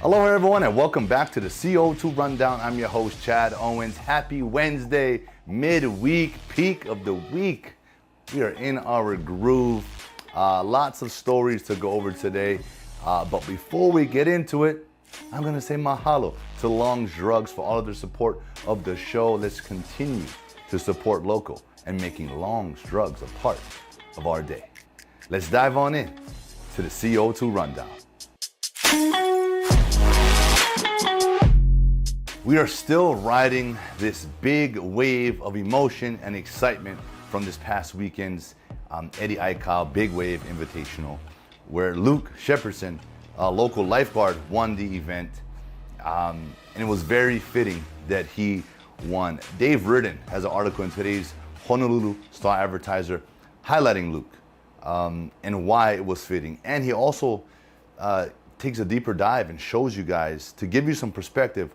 Hello everyone and welcome back to the CO2 Rundown. I'm your host Chad Owens. Happy Wednesday, midweek, peak of the week. We are in our groove. Lots of stories to go over today. But before we get into it, I'm going to say mahalo to Long's Drugs for all of their support of the show. Let's continue to support local and making Long's Drugs a part of our day. Let's dive on in to the CO2 Rundown. We are still riding this big wave of emotion and excitement from this past weekend's Eddie Aikau Big Wave Invitational, where Luke Shepardson, a local lifeguard, won the event. And it was very fitting that he won. Dave Reardon has an article in today's Honolulu Star-Advertiser highlighting Luke and why it was fitting. And he also takes a deeper dive and shows you guys, to give you some perspective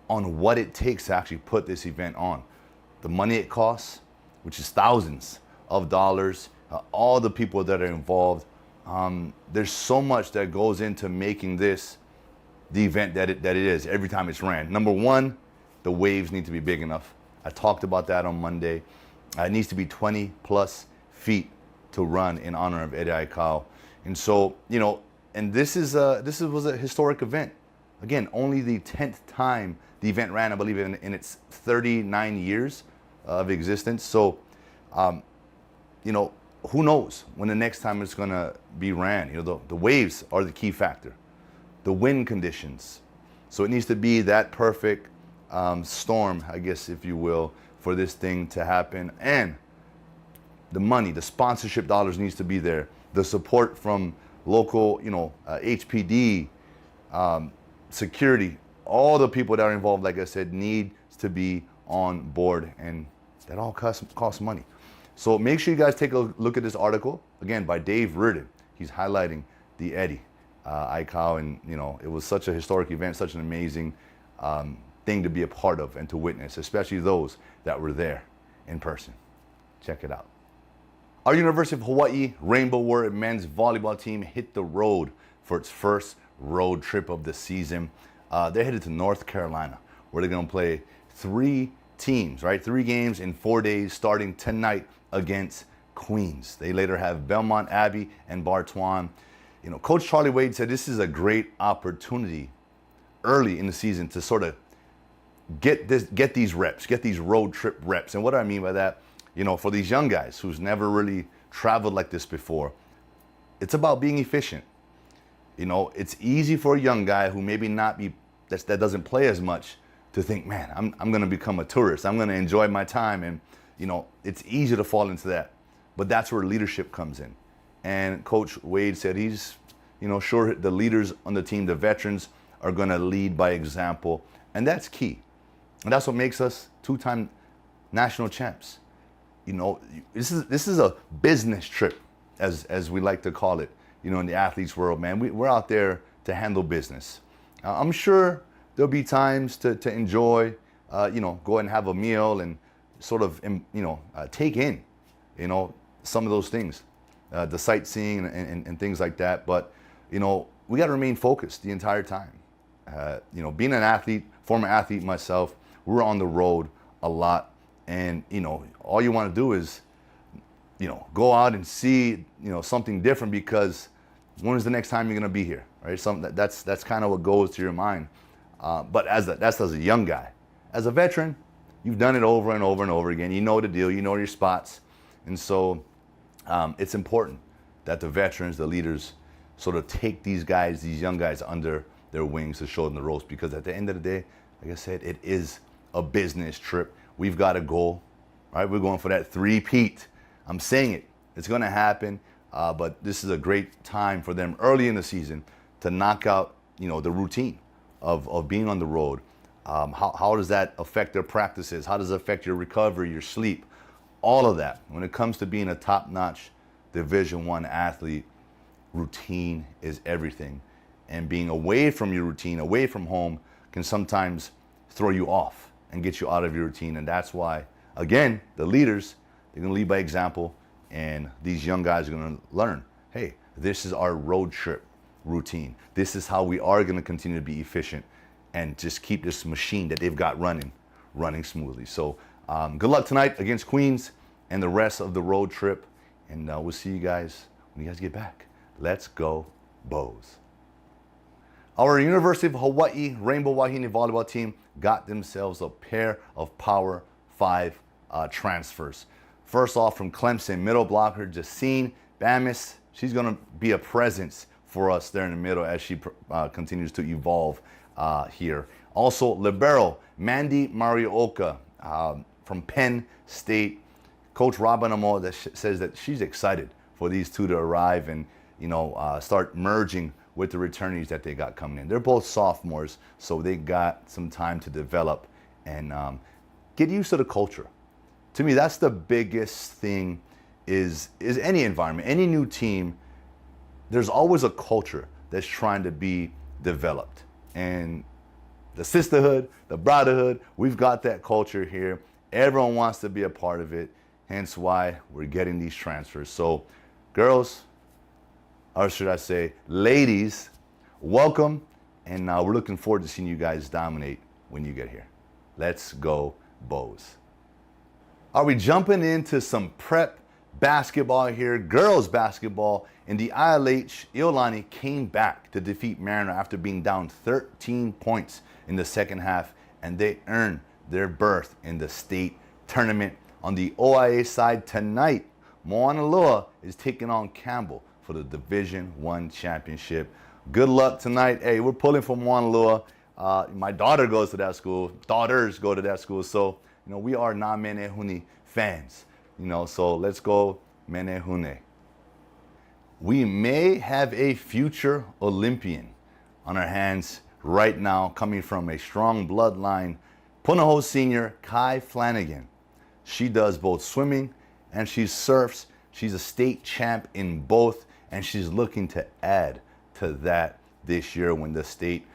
on what it takes to actually put this event on. The money it costs, which is thousands of dollars, all the people that are involved. There's so much that goes into making this the event that it is every time it's ran. Number one, the waves need to be big enough. I talked about that on Monday. It needs to be 20 plus feet to run in honor of Eddie Aikau. And so, you know, and this was a historic event. Again, only the 10th time the event ran, I believe, in its 39 years of existence. So, you know, who knows when the next time it's going to be ran. You know, the waves are the key factor, the wind conditions. So it needs to be that perfect storm, I guess, if you will, for this thing to happen. And the money, the sponsorship dollars needs to be there. The support from local, you know, HPD, security, all the people that are involved, like I said, needs to be on board, and that all costs money. So make sure you guys take a look at this article, again, by Dave Reardon. He's highlighting the Eddie Aikau, and you know, it was such a historic event, such an amazing thing to be a part of and to witness, especially those that were there in person. Check it out. Our University of Hawaii Rainbow Warrior men's volleyball team hit the road for its first road trip of the season. They're headed to North Carolina, where they're going to play 3 teams, right? 3 games in 4 days, starting tonight against Queens. They later have Belmont Abbey and Bartuan. You know, Coach Charlie Wade said this is a great opportunity early in the season to sort of get these reps, get these road trip reps. And what do I mean by that? You know, for these young guys who's never really traveled like this before, it's about being efficient. You know, it's easy for a young guy who maybe that doesn't play as much to think, man, I'm going to become a tourist. I'm going to enjoy my time. And, you know, it's easy to fall into that. But that's where leadership comes in. And Coach Wade said he's, you know, sure the leaders on the team, the veterans, are going to lead by example. And that's key. And that's what makes us 2-time national champs. You know, this is a business trip, as we like to call it. You know, in the athletes world, man, we're out there to handle business. I'm sure there'll be times to enjoy, you know, go and have a meal and sort of, you know, take in, you know, some of those things, the sightseeing and things like that. But, you know, we got to remain focused the entire time. You know, being an athlete, former athlete myself, we're on the road a lot. And, you know, all you want to do is, you know, go out and see, you know, something different, because when is the next time you're going to be here, right? Something that's kind of what goes to your mind. But that's as a young guy. As a veteran, you've done it over and over and over again. You know the deal. You know your spots. And so it's important that the veterans, the leaders, sort of take these guys, these young guys, under their wings to show them the ropes. Because at the end of the day, like I said, it is a business trip. We've got a goal, right? We're going for that 3-peat. I'm saying it. It's going to happen. But this is a great time for them early in the season to knock out, you know, the routine of being on the road. How does that affect their practices? How does it affect your recovery, your sleep? All of that. When it comes to being a top-notch Division I athlete, routine is everything. And being away from your routine, away from home, can sometimes throw you off and get you out of your routine. And that's why, again, the leaders, they're going to lead by example. And these young guys are going to learn, hey, this is our road trip. routine. This is how we are going to continue to be efficient and just keep this machine that they've got running smoothly. So good luck tonight against Queens and the rest of the road trip. And we'll see you guys when you guys get back. Let's go, Bows. Our University of Hawaii Rainbow Wahine volleyball team got themselves a pair of Power 5 transfers. First off, from Clemson, middle blocker Jacine Bamis. She's going to be a presence for us there in the middle as she continues to evolve here. Also, libero Mandy Marioka from Penn State. Coach Robin Amo says that she's excited for these two to arrive and start merging with the returnees that they got coming in. They're both sophomores, so they got some time to develop and get used to the culture. To me, that's the biggest thing is any environment, any new team, there's always a culture that's trying to be developed. And the sisterhood, the brotherhood, we've got that culture here. Everyone wants to be a part of it, hence why we're getting these transfers. So girls, or should I say ladies, welcome, and we're looking forward to seeing you guys dominate when you get here. Let's go, Bows. Are we jumping into some prep basketball here? Girls basketball in the ILH. Iolani came back to defeat Mariner after being down 13 points in the second half, and they earned their berth in the state tournament. On the OIA side tonight, Moanalua is taking on Campbell for the Division I championship. Good luck tonight. Hey, we're pulling for Moanalua. My daughter goes to that school. Daughters go to that school. So, we are Na Menehune fans. So let's go Menehune. We may have a future Olympian on our hands right now, coming from a strong bloodline. Punahou senior Kai Flanagan. She does both swimming and she surfs. She's a state champ in both, and she's looking to add to that this year when the state,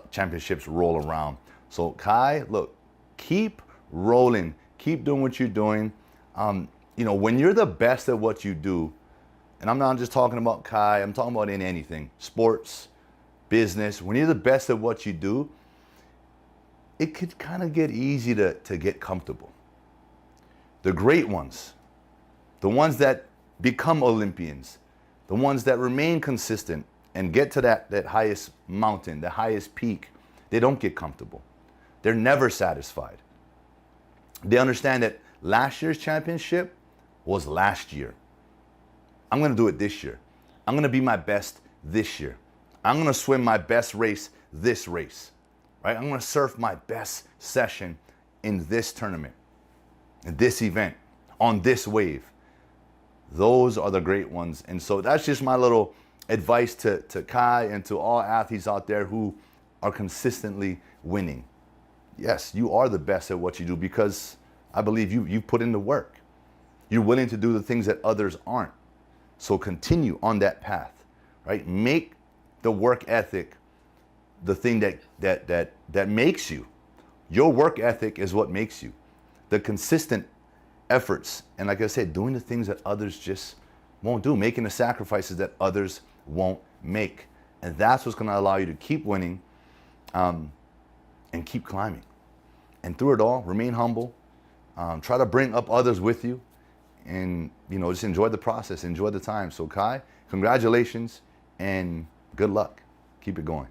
championships roll around. So Kai, look, keep rolling, keep doing what you're doing. When you're the best at what you do, and I'm not just talking about Kai, I'm talking about in anything, sports, business. When you're the best at what you do, it could kind of get easy to get comfortable. The great ones, the ones that become Olympians, the ones that remain consistent and get to that highest mountain, the highest peak, they don't get comfortable. They're never satisfied. They understand that last year's championship was last year. I'm going to do it this year. I'm going to be my best this year. I'm going to swim my best race this race, right? I'm going to surf my best session in this tournament, in this event, on this wave. Those are the great ones. And so that's just my little advice to Kai and to all athletes out there who are consistently winning. Yes, you are the best at what you do because I believe you've put in the work. You're willing to do the things that others aren't. So continue on that path, right? Make the work ethic the thing that makes you. Your work ethic is what makes you. The consistent efforts, and like I said, doing the things that others just won't do, making the sacrifices that others won't make. And that's what's going to allow you to keep winning and keep climbing. And through it all, remain humble. Try to bring up others with you. And, just enjoy the process, enjoy the time. So Kai, congratulations and good luck. Keep it going.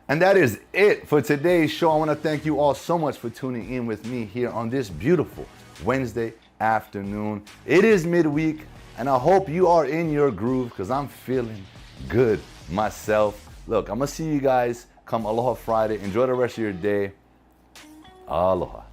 And that is it for today's show. I want to thank you all so much for tuning in with me here on this beautiful Wednesday afternoon. It is midweek, and I hope you are in your groove because I'm feeling good myself. Look, I'm going to see you guys come Aloha Friday. Enjoy the rest of your day. Aloha.